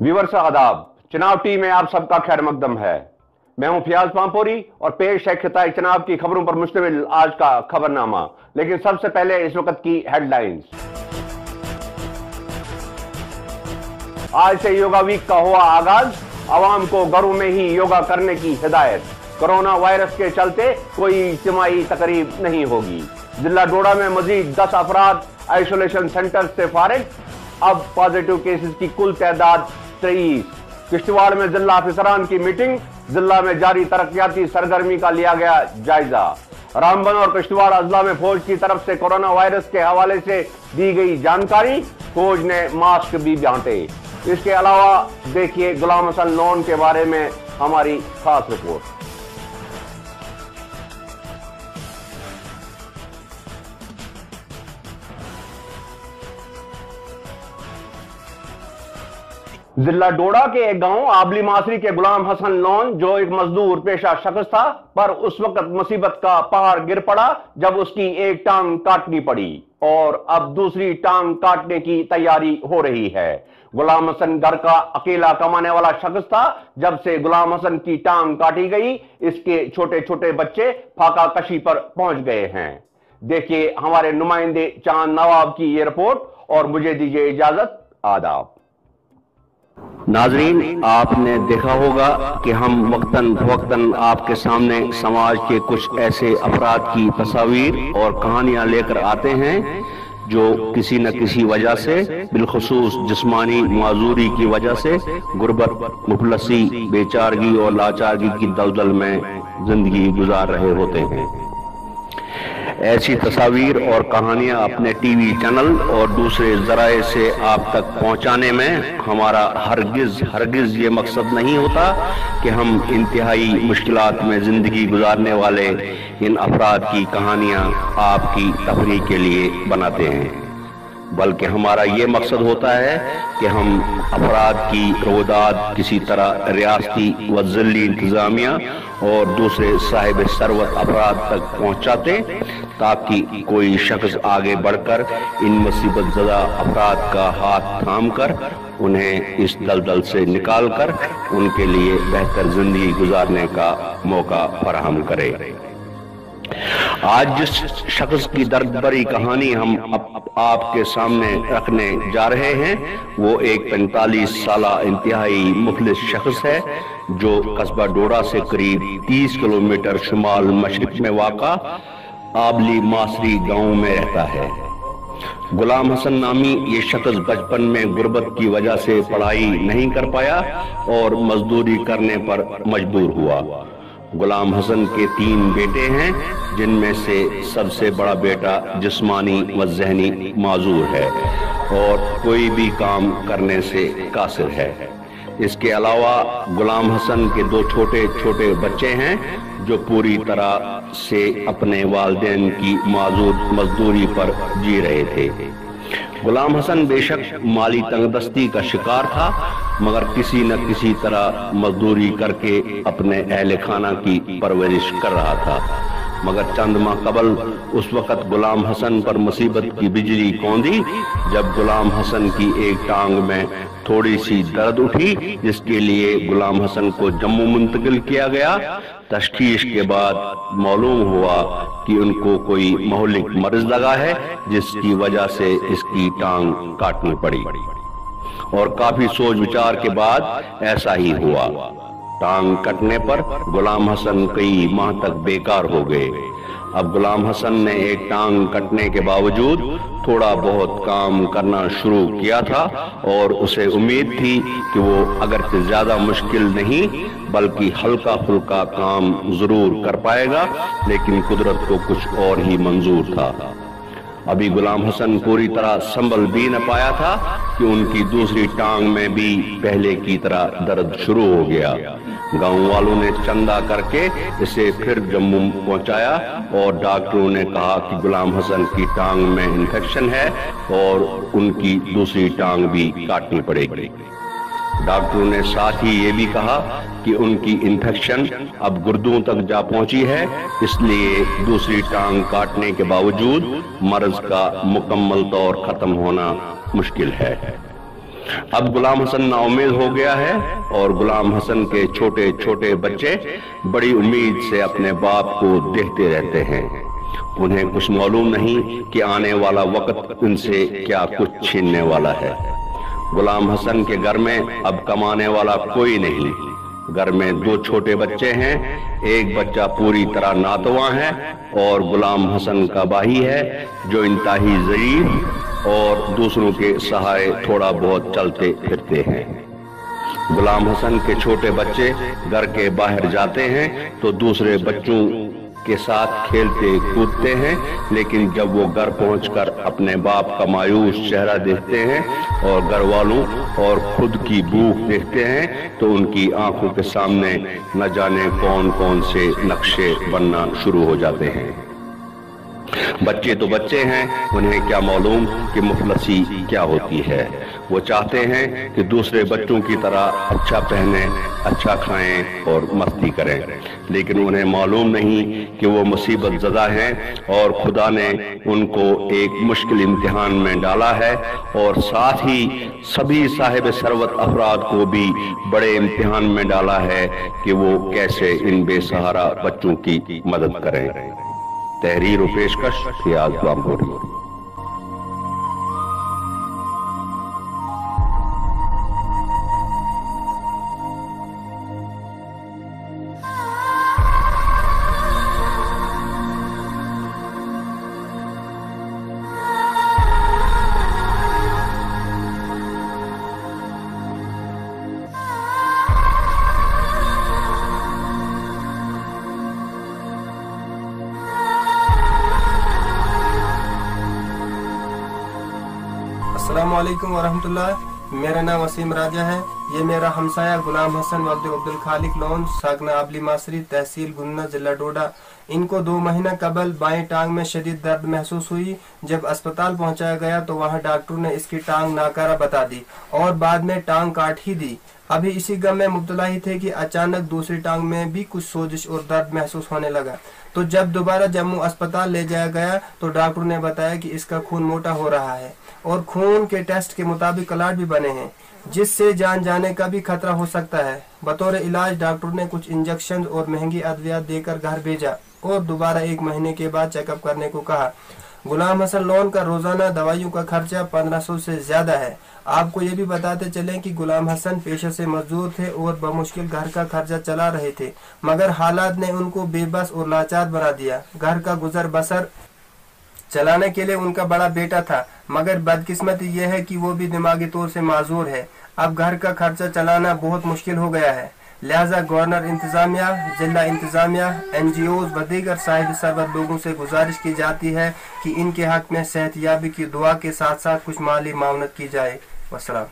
Viewers आदाब, चुनाव team में आप सबका खैर मकदम है। मैं हूं फियाज पामपोरी और पेश है खिताई चुनाव की खबरों पर मुश्तमिल आज का खबरनामा। लेकिन सबसे पहले इस वक्त की हेडलाइंस। आज से योगा वीक का हुआ आगाज, आवाम को घरों में ही योगा करने की हिदायत। कोरोना वायरस के चलते कोई इज्तिमाई तकरीब नहीं होगी। जिला डोडा में मजीद 10 अफराद आइसोलेशन सेंटर से फारिग। अब पॉजिटिव केसेस की कुल तादाद 23। किश्तवाड़ में जिला अफसरान की मीटिंग, जिला में जारी तरक्याती सरगर्मी का लिया गया जायजा। रामबन और किश्तवाड़ अजला में फौज की तरफ से कोरोना वायरस के हवाले से दी गई जानकारी, फौज ने मास्क भी बांटे। इसके अलावा देखिए गुलाम हसन लोन के बारे में हमारी खास रिपोर्ट। जिला डोडा के एक गांव आबली मासरी के गुलाम हसन लोन, जो एक मजदूर पेशा शख्स था, पर उस वक्त मुसीबत का पहाड़ गिर पड़ा जब उसकी एक टांग काटनी पड़ी और अब दूसरी टांग काटने की तैयारी हो रही है। गुलाम हसन घर का अकेला कमाने वाला शख्स था। जब से गुलाम हसन की टांग काटी गई, इसके छोटे छोटे बच्चे फाका कशी पर पहुंच गए हैं। देखिए हमारे नुमाइंदे चांद नवाब की ये रिपोर्ट और मुझे दीजिए इजाजत। आदाब। नाजरीन, आपने देखा होगा कि हम वक्तन फवक्तन आपके सामने समाज के कुछ ऐसे अफराद की तस्वीर और कहानियां लेकर आते हैं जो किसी न किसी वजह से, बिलखुसूस जिस्मानी माजूरी की वजह से, गुर्बत, मुफलसी, बेचारगी और लाचारगी की दलदल में जिंदगी गुजार रहे होते हैं। ऐसी तस्वीर और कहानियां अपने टीवी चैनल और दूसरे जराए से आप तक पहुंचाने में हमारा हरगिज ये मकसद नहीं होता कि हम इंतहाई मुश्किलात में जिंदगी गुजारने वाले इन अफराद की कहानियां आपकी तफरीह के लिए बनाते हैं, बल्कि हमारा ये मकसद होता है कि हम अफराद की रोदाद किसी तरह रियासती व ज़िली इंतजामिया और दूसरे साहिब सरवत अफराद तक पहुंचाते, ताकि कोई शख्स आगे बढ़कर इन मुसीबत ज़दा अफराद का हाथ थाम कर उन्हें इस दलदल से निकाल कर उनके लिए बेहतर जिंदगी गुजारने का मौका फराहम करे। आज जिस शख्स की दर्द भरी कहानी हम आपके सामने रखने जा रहे हैं, वो एक 45 साला इंतहाई मुफलिस शख्स है जो कस्बा डोडा से करीब 30 किलोमीटर शुमाल मशरिक में वाक़ा आबली मासरी गांव में रहता है। गुलाम हसन नामी ये शख्स बचपन में गुर्बत की वजह से पढ़ाई नहीं कर पाया और मजदूरी करने पर मजबूर हुआ। गुलाम हसन के 3 बेटे हैं, जिनमें से सबसे बड़ा बेटा जिस्मानी व ज़हनी माजूर है और कोई भी काम करने से कासिर है। इसके अलावा गुलाम हसन के 2 छोटे छोटे बच्चे हैं जो पूरी तरह से अपने वालिदैन की माजूर मजदूरी पर जी रहे थे। गुलाम हसन बेशक माली तंगदस्ती का शिकार था, मगर किसी न किसी तरह मजदूरी करके अपने अहले खाना की परवरिश कर रहा था। मगर चंद माह कबल उस वक्त गुलाम हसन पर मुसीबत की बिजली कौंधी जब गुलाम हसन की एक टांग में थोड़ी सी दर्द उठी, जिसके लिए गुलाम हसन को जम्मू मुंतकिल किया गया। तशखीस के बाद मालूम हुआ कि उनको कोई महलिक मर्ज लगा है, जिसकी वजह से इसकी टांग काटनी पड़ी और काफी सोच विचार के बाद ऐसा ही हुआ। टांग कटने पर गुलाम हसन कई माह तक बेकार हो गए। अब गुलाम हसन ने एक टांग कटने के बावजूद थोड़ा बहुत काम करना शुरू किया था और उसे उम्मीद थी कि वो अगरचे ज्यादा मुश्किल नहीं बल्कि हल्का फुल्का काम जरूर कर पाएगा, लेकिन कुदरत को कुछ और ही मंजूर था। अभी गुलाम हसन पूरी तरह संभल भी न पाया था कि उनकी दूसरी टांग में भी पहले की तरह दर्द शुरू हो गया। गांव वालों ने चंदा करके इसे फिर जम्मू पहुंचाया और डॉक्टरों ने कहा कि गुलाम हसन की टांग में इन्फेक्शन है और उनकी दूसरी टांग भी काटनी पड़ेगी। डॉक्टरों ने साथ ही ये भी कहा कि उनकी इन्फेक्शन अब गुर्दों तक जा पहुंची है, इसलिए दूसरी टांग काटने के बावजूद मर्ज का मुकम्मल तौर खत्म होना मुश्किल है। اب غلام حسن ناامید ہو گیا ہے اور غلام حسن کے چھوٹے چھوٹے بچے بڑی امید سے اپنے باپ کو دیکھتے رہتے ہیں۔ انہیں کچھ معلوم نہیں کہ آنے والا وقت ان سے کیا کچھ چھیننے والا ہے۔ غلام حسن کے گھر میں اب کمانے والا کوئی نہیں۔ گھر میں دو چھوٹے بچے ہیں، ایک بچہ پوری طرح ناتواں ہے اور غلام حسن کا بھائی ہے جو انتہائی ضعیف اور دوسروں کے سہارے تھوڑا بہت چلتے پھرتے ہیں۔ غلام حسن کے چھوٹے بچے گھر کے باہر جاتے ہیں تو دوسرے بچوں کے ساتھ کھیلتے کودتے ہیں، لیکن جب وہ گھر پہنچ کر اپنے باپ کا مایوس چہرہ دیکھتے ہیں اور گھر والوں اور خود کی بھوک دیکھتے ہیں تو ان کی آنکھوں کے سامنے نہ جانے کون کون سے نقشے بننا شروع ہو جاتے ہیں۔ بچے تو بچے ہیں، انہیں کیا معلوم کہ مفلسی کیا ہوتی ہے۔ وہ چاہتے ہیں کہ دوسرے بچوں کی طرح اچھا پہنیں، اچھا کھائیں اور مستی کریں، لیکن انہیں معلوم نہیں کہ وہ مصیبت زدہ ہیں اور خدا نے ان کو ایک مشکل امتحان میں ڈالا ہے اور ساتھ ہی سبھی صاحب ثروت افراد کو بھی بڑے امتحان میں ڈالا ہے کہ وہ کیسے ان بے سہارا بچوں کی مدد کریں۔ تحریر و پیشکش ریاض بامپوری۔ السلام علیکم ورحمۃ اللہ۔ میرا نام وسیم راجہ ہے۔ یہ میرا ہمسایہ غلام حسن عبدالخالق لون، ساکنہ آبلی ماسری، تحصیل گننا، ضلع ڈوڈا۔ ان کو 2 مہینہ قبل بائیں ٹانگ میں شدید درد محسوس ہوئی۔ جب اسپتال پہنچایا گیا تو وہاں ڈاکٹروں نے اس کی ٹانگ ناکارہ بتا دی اور بعد میں ٹانگ کاٹ ہی دی۔ ابھی اسی غم میں مبتلا ہی تھے کہ اچانک دوسری ٹانگ میں بھی کچھ سوزش اور درد محسوس ہونے لگا۔ تو جب دوبارہ جموں اسپتال لے جایا گیا تو ڈاکٹروں نے بتایا کہ اس کا خون موٹا ہو رہا ہے اور خون کے ٹیسٹ کے مطابق کلاٹ بھی بنے ہیں، جس سے جان جانے کا بھی خطرہ ہو سکتا ہے۔ بطور علاج ڈاکٹر نے کچھ انجیکشن اور مہنگی ادویات دے کر گھر بھیجا اور دوبارہ 1 مہینے کے بعد چیک اپ کرنے کو کہا۔ غلام حسن لون کا روزانہ دوائیوں کا خرچہ 1500 سے زیادہ ہے۔ آپ کو یہ بھی بتاتے چلیں کہ غلام حسن پیشے سے مزدور تھے اور بمشکل گھر کا خرچہ چلا رہے تھے، مگر حالات نے ان کو بے بس اور لاچار بنا دیا۔ گھر کا گزر بسر چلانے کے لیے ان کا بڑا بیٹا تھا، مگر بدقسمتی یہ ہے کہ وہ بھی دماغی طور سے معذور ہے۔ اب گھر کا خرچہ چلانا بہت مشکل ہو گیا ہے، لہذا گورنر انتظامیہ، ضلع انتظامیہ، NGOز و دیگر صاحب ثروت لوگوں سے گزارش کی جاتی ہے کہ ان کے حق میں صحت یابی کی دعا کے ساتھ ساتھ کچھ مالی معاونت کی جائے۔ والسلام۔